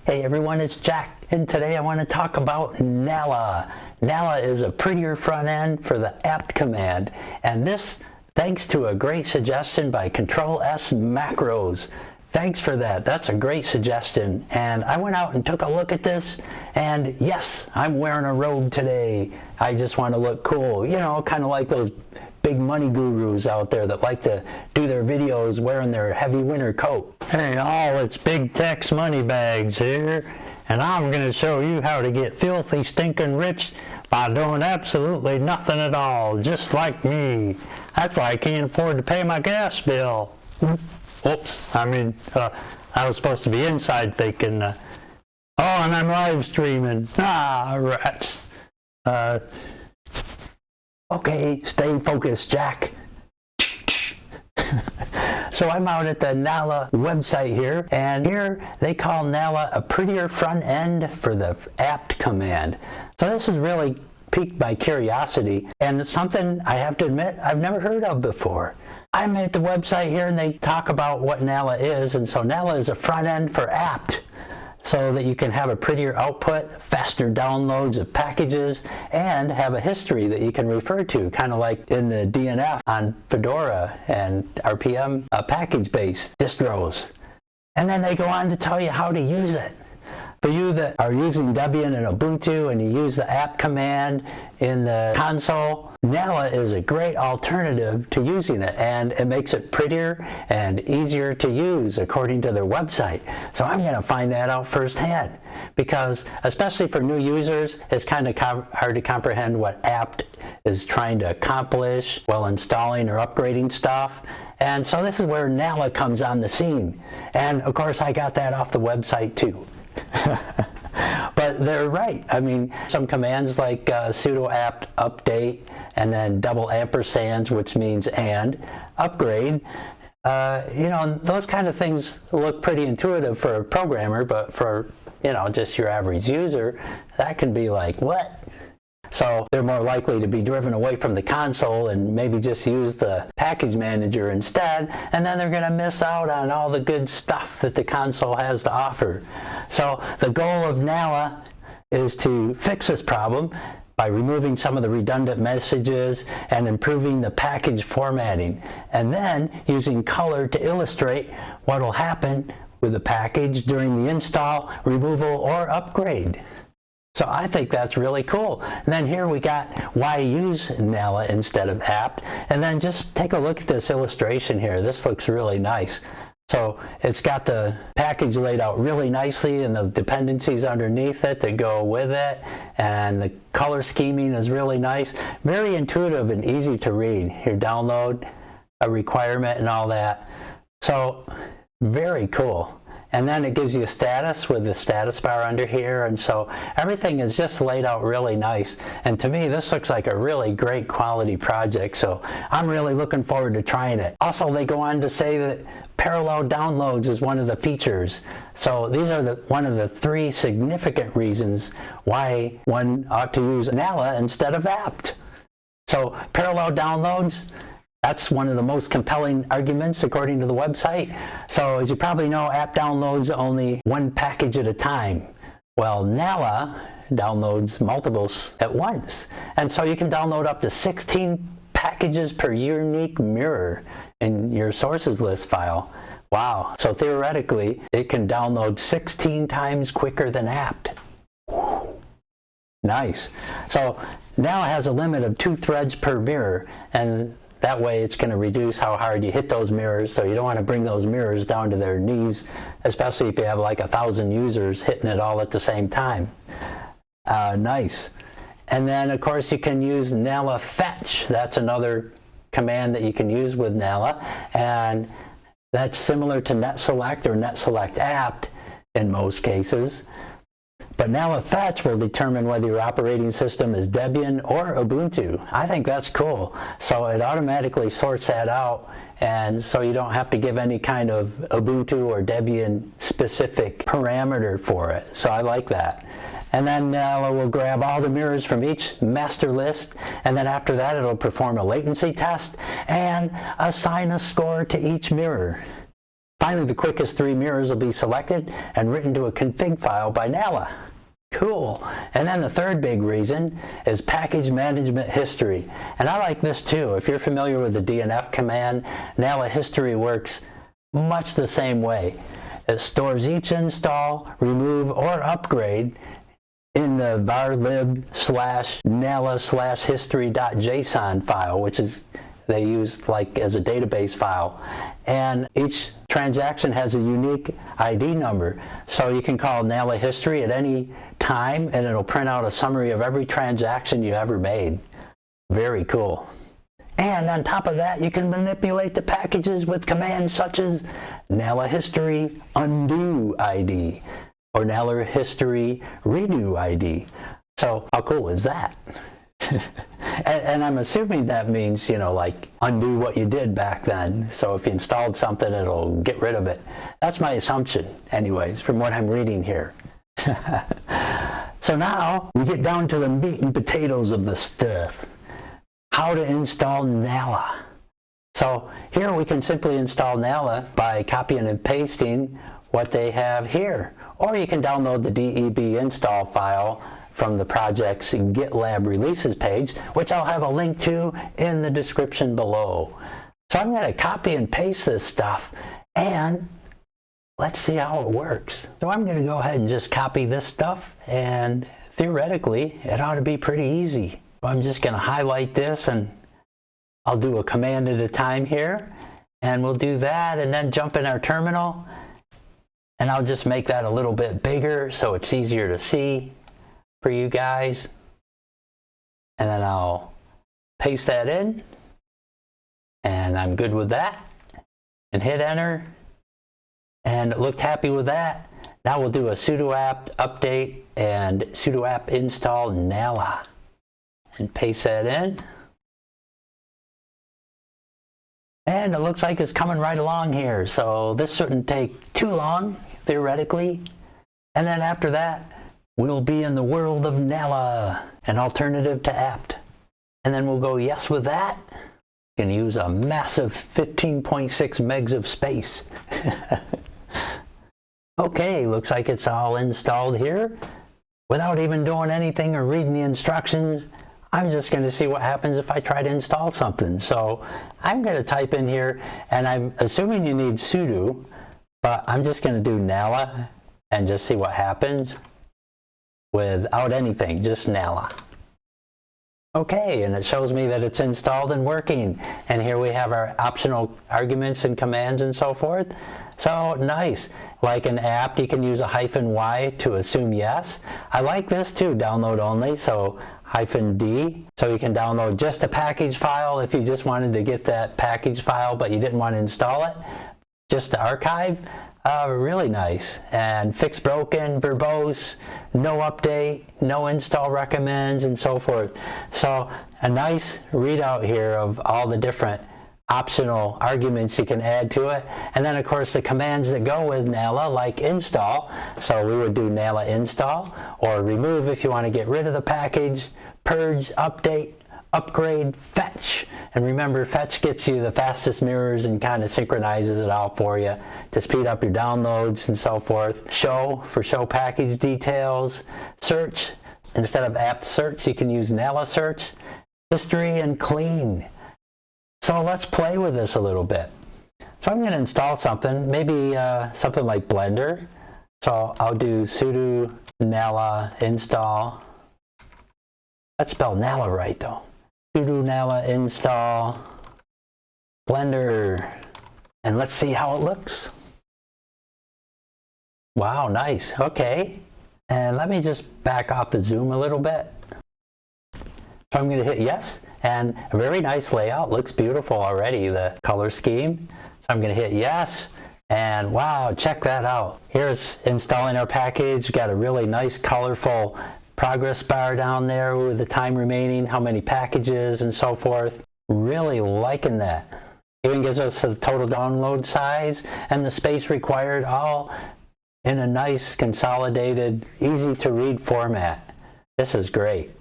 Hey everyone, it's Jack, and today I want to talk about Nala. Nala is a prettier front end for the apt command, and this thanks to a great suggestion by Control-S Macros. Thanks for that. That's a great suggestion. And I went out and took a look at this, and yes, I'm wearing a robe today. I just want to look cool, you know, kind of like those big money gurus out there that like to do their videos wearing their heavy winter coat. Hey all, it's Big Tex Moneybags here, and I'm going to show you how to get filthy stinking rich by doing absolutely nothing at all, just like me. That's why I can't afford to pay my gas bill. Oops, I was supposed to be inside thinking, oh, and I'm live streaming. Ah, rats. Okay, stay focused, Jack. So I'm out at the Nala website here, and here they call Nala a prettier front end for the apt command. So this is really piqued my curiosity, and it's something I have to admit I've never heard of before. I'm at the website here and they talk about what Nala is, and so Nala is a front end for apt, so that you can have a prettier output, faster downloads of packages, and have a history that you can refer to, kind of like in the DNF on Fedora and RPM package-based distros. And then they go on to tell you how to use it. For you that are using Debian and Ubuntu and you use the apt command in the console, Nala is a great alternative to using it, and it makes it prettier and easier to use according to their website. So I'm going to find that out firsthand, because especially for new users, it's kind of hard to comprehend what apt is trying to accomplish while installing or upgrading stuff. And so this is where Nala comes on the scene. And of course I got that off the website too. But they're right. I mean, some commands like sudo apt update and then double ampersands, which means and upgrade, you know, those kind of things look pretty intuitive for a programmer, but for, you know, just your average user, that can be like, what? So they're more likely to be driven away from the console and maybe just use the package manager instead, and then they're going to miss out on all the good stuff that the console has to offer. So the goal of Nala is to fix this problem by removing some of the redundant messages and improving the package formatting, and then using color to illustrate what will happen with the package during the install, removal, or upgrade. So I think that's really cool. And then here we got why use Nala instead of apt. And then just take a look at this illustration here. This looks really nice. So it's got the package laid out really nicely and the dependencies underneath it that go with it. And the color scheming is really nice. Very intuitive and easy to read. Here, download, a requirement and all that. So very cool. And then it gives you a status with the status bar under here, and so everything is just laid out really nice. And to me, this looks like a really great quality project, so I'm really looking forward to trying it. Also, they go on to say that parallel downloads is one of the features. So these are one of the 3 significant reasons why one ought to use Nala instead of apt. So parallel downloads, that's one of the most compelling arguments according to the website. So as you probably know, apt downloads only one package at a time. Well, Nala downloads multiples at once. And so you can download up to 16 packages per unique mirror in your sources list file. Wow. So theoretically, it can download 16 times quicker than apt. Whew. Nice. So Nala has a limit of 2 threads per mirror, and that way it's going to reduce how hard you hit those mirrors, so you don't want to bring those mirrors down to their knees, especially if you have like 1,000 users hitting it all at the same time. Nice. And then of course you can use Nala fetch. That's another command that you can use with Nala, and that's similar to net select or net select apt in most cases. But Nala fetch will determine whether your operating system is Debian or Ubuntu. I think that's cool. So it automatically sorts that out, and so you don't have to give any kind of Ubuntu or Debian specific parameter for it. So I like that. And then Nala will grab all the mirrors from each master list, and then after that it'll perform a latency test and assign a score to each mirror. Finally, the quickest 3 mirrors will be selected and written to a config file by Nala. Cool. And then the third big reason is package management history. And I like this too. If you're familiar with the DNF command, Nala history works much the same way. It stores each install, remove, or upgrade in the varlib/nala/history.json file, which is they use like as a database file. And each transaction has a unique ID number. So you can call Nala history at any time and it'll print out a summary of every transaction you ever made. Very cool. And on top of that, you can manipulate the packages with commands such as Nala history undo ID or Nala history redo ID. So how cool is that? And I'm assuming that means, you know, like undo what you did back then. So if you installed something, it'll get rid of it. That's my assumption, anyways, from what I'm reading here. So now we get down to the meat and potatoes of the stuff. How to install Nala. So here we can simply install Nala by copying and pasting what they have here. Or you can download the DEB install file from the project's GitLab releases page, which I'll have a link to in the description below. So I'm going to copy and paste this stuff and let's see how it works. So I'm going to go ahead and just copy this stuff and theoretically it ought to be pretty easy. I'm just going to highlight this and I'll do a command at a time here and we'll do that and then jump in our terminal and I'll just make that a little bit bigger so it's easier to see for you guys, and then I'll paste that in and I'm good with that and hit enter and it looked happy with that. Now we'll do a sudo apt update and sudo apt install Nala and paste that in and it looks like it's coming right along here, so this shouldn't take too long theoretically. And then after that we'll be in the world of Nala, an alternative to apt. And then we'll go yes with that. You can use a massive 15.6 megs of space. Okay, looks like it's all installed here. Without even doing anything or reading the instructions, I'm just going to see what happens if I try to install something. So I'm going to type in here, and I'm assuming you need sudo, but I'm just going to do Nala and just see what happens. Without anything, just Nala. Okay, and it shows me that it's installed and working. And here we have our optional arguments and commands and so forth. So nice. Like an apt, you can use a -y to assume yes. I like this too, download only, so -d. So you can download just a package file if you just wanted to get that package file, but you didn't want to install it. Just to archive. Really nice. And fix broken, verbose, no update, no install recommends, and so forth. So a nice readout here of all the different optional arguments you can add to it. And then of course the commands that go with Nala, like install. So we would do Nala install, or remove if you want to get rid of the package, purge, update, upgrade, fetch. And remember, fetch gets you the fastest mirrors and kind of synchronizes it all for you to speed up your downloads and so forth. Show for show package details. Search, instead of apt search, you can use Nala search. History and clean. So let's play with this a little bit. So I'm going to install something, maybe something like Blender. So I'll do sudo Nala install. Let's spell Nala right though. Sudo Nala install Blender, and let's see how it looks. Wow, nice. Okay, and let me just back off the zoom a little bit. So I'm going to hit yes, and a very nice layout. Looks beautiful already, the color scheme. So I'm going to hit yes, and wow, check that out. Here's installing our package. We've got a really nice colorful progress bar down there with the time remaining, how many packages and so forth. Really liking that. Even gives us the total download size and the space required, all in a nice consolidated, easy to read format. This is great.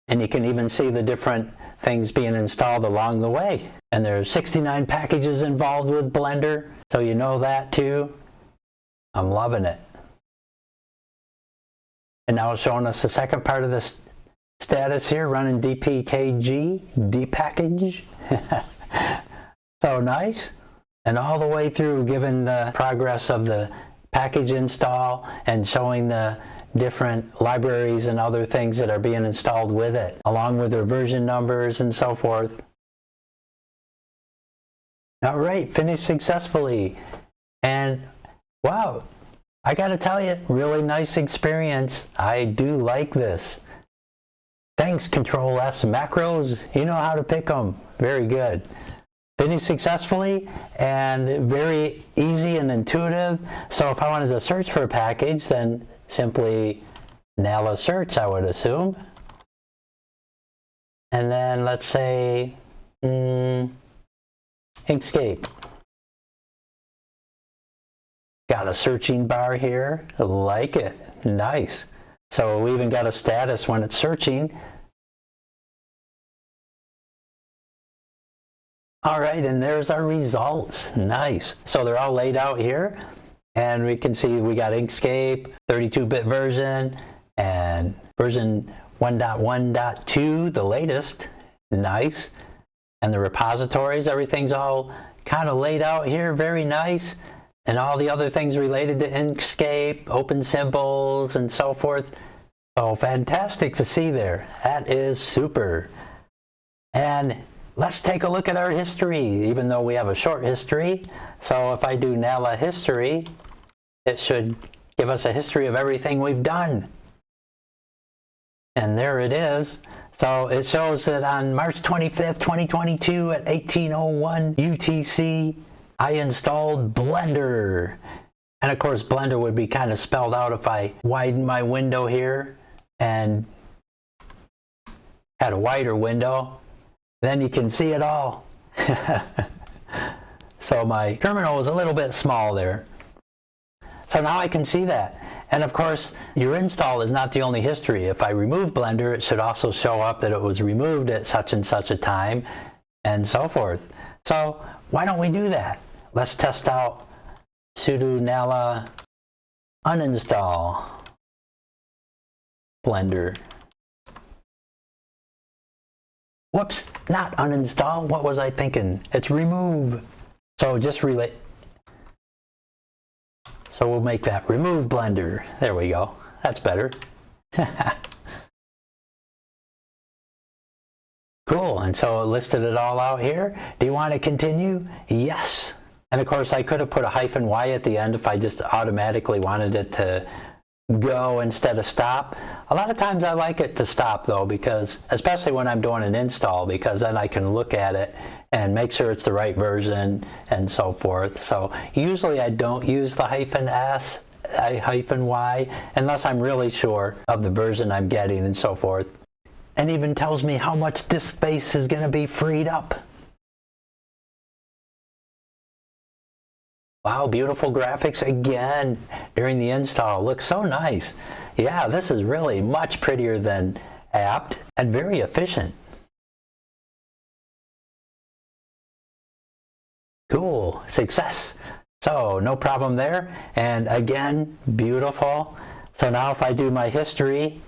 And you can even see the different things being installed along the way. And there's 69 packages involved with Blender. So you know that too. I'm loving it. And now it's showing us the second part of this status here, running dpkg, dpackage. So nice. And all the way through, giving the progress of the package install and showing the different libraries and other things that are being installed with it, along with their version numbers and so forth. All right, finished successfully. And wow, I gotta tell you, really nice experience. I do like this. Thanks, Control-S macros. You know how to pick them. Very good. Finished successfully and very easy and intuitive. So if I wanted to search for a package, then simply Nala search, I would assume. And then let's say Inkscape. Got a searching bar here. I like it. Nice. So we even got a status when it's searching. All right, and there's our results. Nice. So they're all laid out here. And we can see we got Inkscape, 32-bit version, and version 1.1.2, the latest. Nice. And the repositories, everything's all kind of laid out here. Very nice. And all the other things related to Inkscape, open symbols, and so forth. Oh, fantastic to see there. That is super. And let's take a look at our history, even though we have a short history. So if I do Nala history, it should give us a history of everything we've done. And there it is. So it shows that on March 25th, 2022 at 1801 UTC, I installed Blender. And of course, Blender would be kind of spelled out if I widen my window here and had a wider window. Then you can see it all. So my terminal was a little bit small there. So now I can see that. And of course, your install is not the only history. If I remove Blender, it should also show up that it was removed at such and such a time, and so forth. So why don't we do that? Let's test out sudo nala uninstall Blender. Whoops, not uninstall. What was I thinking? It's remove. So just relate. So we'll make that remove Blender. There we go. That's better. Cool. And so it listed it all out here. Do you want to continue? Yes. And of course, I could have put a -y at the end if I just automatically wanted it to go instead of stop. A lot of times I like it to stop though, because especially when I'm doing an install, because then I can look at it and make sure it's the right version and so forth. So usually I don't use the -s, -y, unless I'm really sure of the version I'm getting and so forth. And even tells me how much disk space is going to be freed up. Wow, beautiful graphics again during the install. Looks so nice. Yeah, this is really much prettier than apt and very efficient. Cool, success. So no problem there. And again, beautiful. So now if I do my history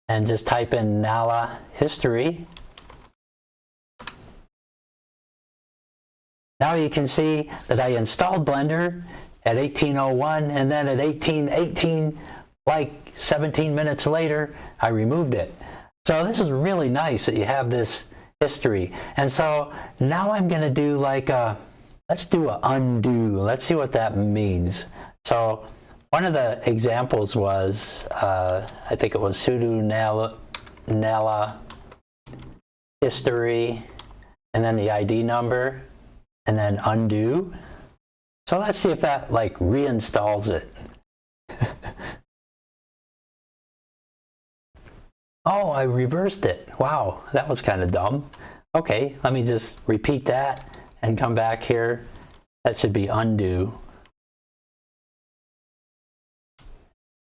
and just type in Nala history, now you can see that I installed Blender at 1801, and then at 1818, like 17 minutes later, I removed it. So this is really nice that you have this history. And so now I'm going to do like a, let's do a undo. Let's see what that means. So one of the examples was, I think it was sudo nala history, and then the ID number, and then undo. So let's see if that like reinstalls it. Oh, I reversed it. Wow, that was kind of dumb. Okay, let me just repeat that and come back here. That should be undo.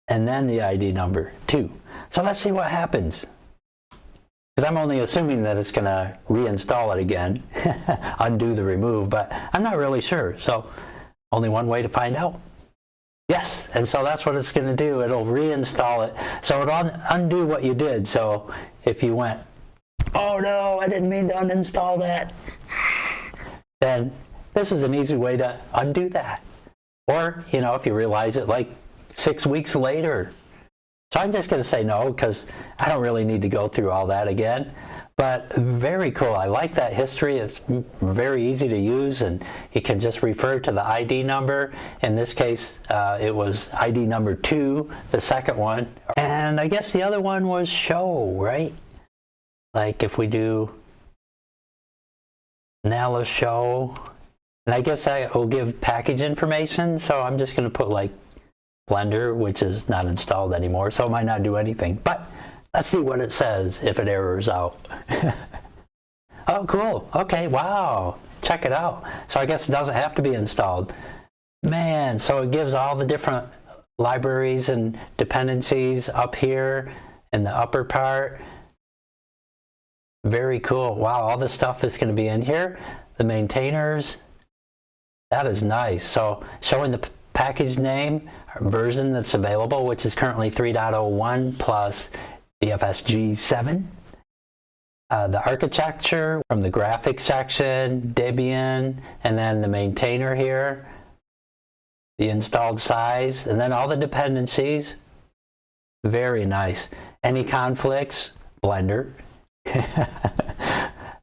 And then the ID number 2. So let's see what happens. Because I'm only assuming that it's going to reinstall it again, undo the remove, but I'm not really sure. So Only one way to find out. Yes, and so that's what it's going to do. It'll reinstall it. So it'll undo what you did. So if you went, oh no, I didn't mean to uninstall that, then this is an easy way to undo that. Or, you know, if you realize it like 6 weeks later. So I'm just going to say no, because I don't really need to go through all that again. But very cool. I like that history. It's very easy to use, and you can just refer to the ID number. In this case, it was ID number 2, the second one. And I guess the other one was show, right? Like if we do Nala show, and I guess I will give package information. So I'm just going to put like Blender, which is not installed anymore, so it might not do anything. But let's see what it says if it errors out. Oh, cool. Okay, wow. Check it out. So I guess it doesn't have to be installed. Man, so it gives all the different libraries and dependencies up here in the upper part. Very cool. Wow, all this stuff is going to be in here. The maintainers. That is nice. So showing the package name, version that's available, which is currently 3.01 plus BFSG 7. The architecture from the graphics section, Debian, and then the maintainer here, the installed size, and then all the dependencies. Very nice. Any conflicts? Blender.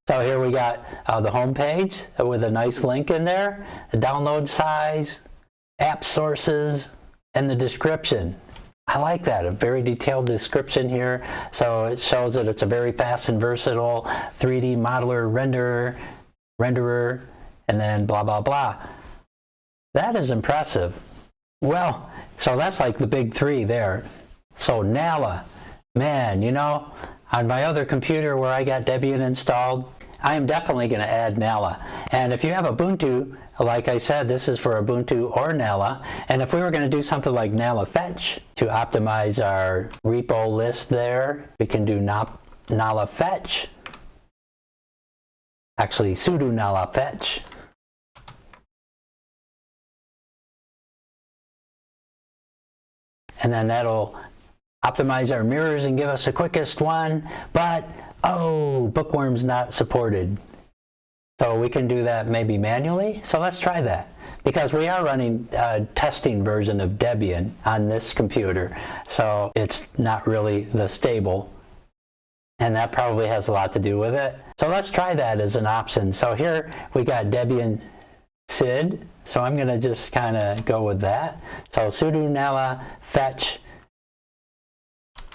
So here we got the home page with a nice link in there, the download size, app sources, and the description. I like that, a very detailed description here. So it shows that it's a very fast and versatile 3D modeler renderer, and then blah, blah, blah. That is impressive. Well, so that's like the big 3 there. So Nala, man, you know, on my other computer where I got Debian installed, I am definitely going to add Nala. And if you have Ubuntu, like I said, this is for Ubuntu or Nala. And if we were going to do something like Nala fetch to optimize our repo list there, we can do Nala fetch. Actually, sudo Nala fetch. And then that'll optimize our mirrors and give us the quickest one. But, oh, bookworm's not supported. So we can do that maybe manually. So let's try that, because we are running a testing version of Debian on this computer. So it's not really the stable, and that probably has a lot to do with it. So let's try that as an option. So here we got Debian SID. So I'm going to just kind of go with that. So sudo Nala fetch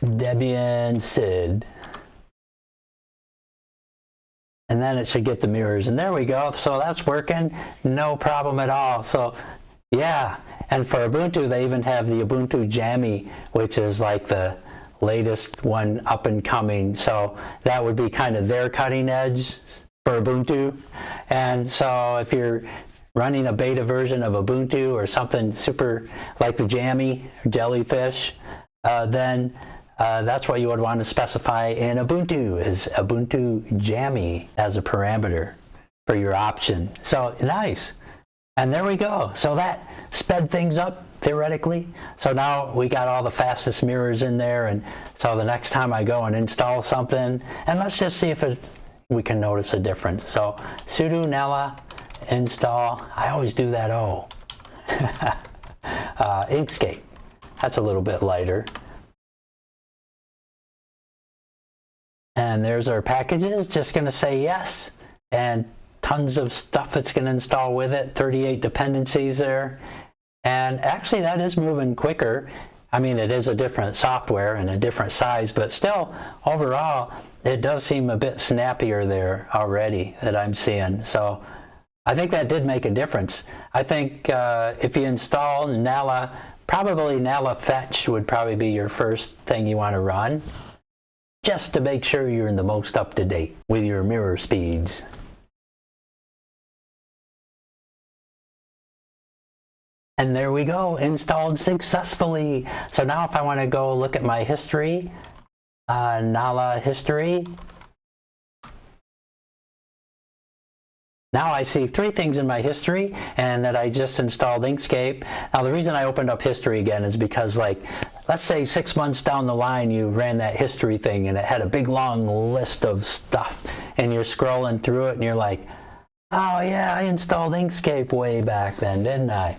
Debian SID. And then it should get the mirrors. And there we go. So that's working. No problem at all. So yeah. And for Ubuntu, they even have the Ubuntu Jammy, which is like the latest one up and coming. So that would be kind of their cutting edge for Ubuntu. And so if you're running a beta version of Ubuntu or something super like the Jammy, Jellyfish, then that's what you would want to specify in Ubuntu, is Ubuntu Jammy as a parameter for your option. So nice. And there we go. So that sped things up theoretically. So now we got all the fastest mirrors in there. And so the next time I go and install something, and let's just see if we can notice a difference. So sudo Nala install. I always do that. Oh, Inkscape. That's a little bit lighter. And there's our packages. Just going to say yes, and tons of stuff it's going to install with it. 38 dependencies there. And actually that is moving quicker. I mean, it is a different software and a different size, but still overall it does seem a bit snappier there already that I'm seeing. So I think that did make a difference. I think if you install Nala, probably Nala fetch would probably be your first thing you want to run, just to make sure you're in the most up-to-date with your mirror speeds. And there we go, installed successfully. So now if I want to go look at my history, Nala history, Now I see 3 things in my history and that I just installed Inkscape. Now the reason I opened up history again is because, like, let's say 6 months down the line you ran that history thing and it had a big long list of stuff and you're scrolling through it and you're like, oh yeah, I installed Inkscape way back then, didn't I?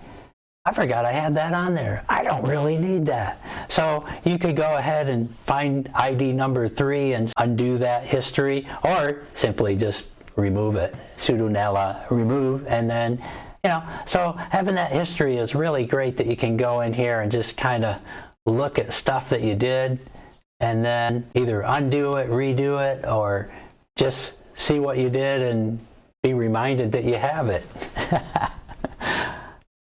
I forgot I had that on there. I don't really need that. So you could go ahead and find ID number 3 and undo that history, or simply just remove it, sudo nala remove, and then, you know, so having that history is really great that you can go in here and just kind of look at stuff that you did and then either undo it, redo it, or just see what you did and be reminded that you have it.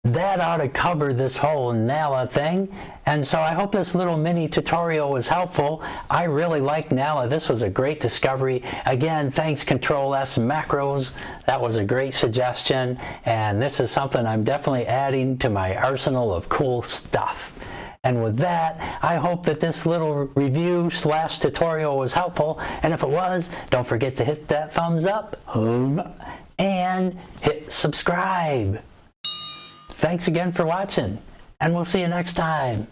That ought to cover this whole Nala thing. And so I hope this little mini tutorial was helpful. I really like Nala. This was a great discovery. Again, thanks Control-S macros. That was a great suggestion. And this is something I'm definitely adding to my arsenal of cool stuff. And with that, I hope that this little review / tutorial was helpful. And if it was, don't forget to hit that thumbs up and hit subscribe. Thanks again for watching, and we'll see you next time.